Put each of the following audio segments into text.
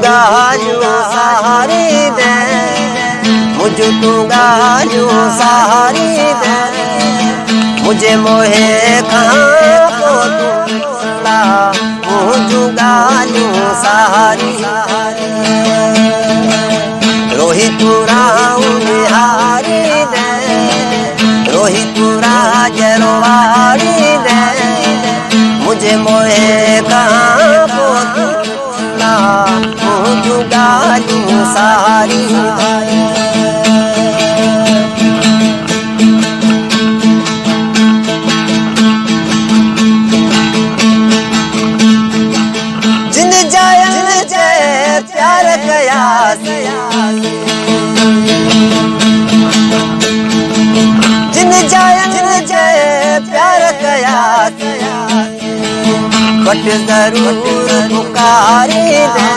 गालियों सहारी दे, मुझे तू गालियों सहारी दे, मुझे मोहे कहाँ को तू ला, मुझे गालियों सहारी रोहित निहारी दे, रोहित राजरवारी दे, मुझे मोहे कहाँ को तुला, मुझे गालियों सहारी जिन जायन जे प्यार कया जिन जायन जे प्यार कया बट जरूर पुकारी दे,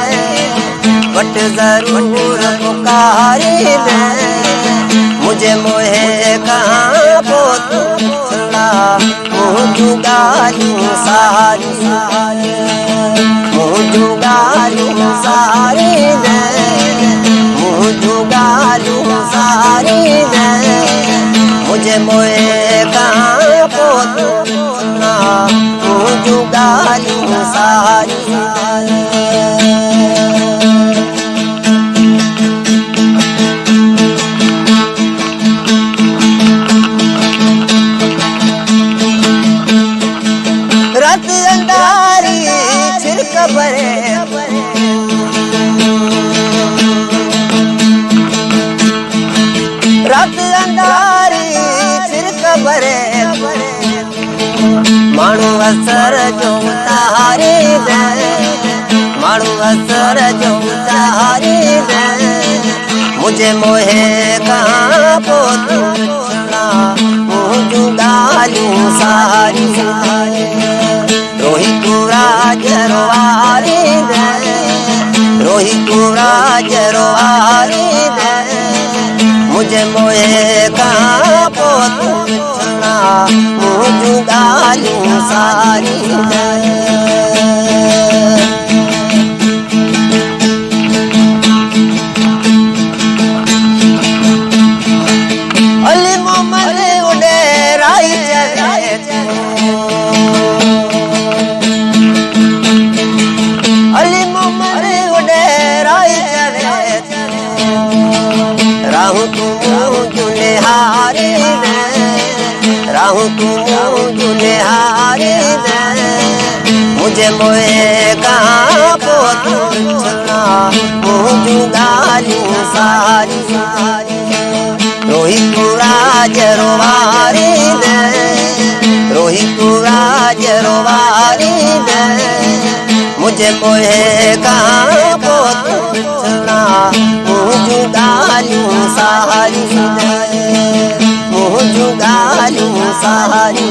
बट जरूर पुकारी दे, मुझे मोहे कहाँ को तुला, मुझे गालियों सहारी मुझे गालियों सहारी दे, मुझे गालियों सहारी दे, मुझे मोहे कहाँ को तुला, मुझे गालियों सहारी रात अंधारी छिड़क बरे, रात अंधारी छिड़क बरे, मानू असर जो तारी दे, मानू असर जो तारी दे, मुझे मोहे कहाँ को तुला, मुझे गालियों सहारी रोहित राजरवारी दे, रोहित राजरवारी दे, मुझे मोहे कहाँ को तुला, मुझे गालियों सहारी अली मोहम्मद उड़े राई चले, अली मोहम्मद उड़े राई चले, राहु तू निहारी दे, राहु तू निहारी दे, मुझे मोहे कहाँ को तुला, मुझे गालियों सहारी रोहित राजरवारी दे, रोहित राजरवारी दे, मुझे मोहे कहाँ को तुला, मुझे गालियों सहारी दे, मुझे गालियों सहारी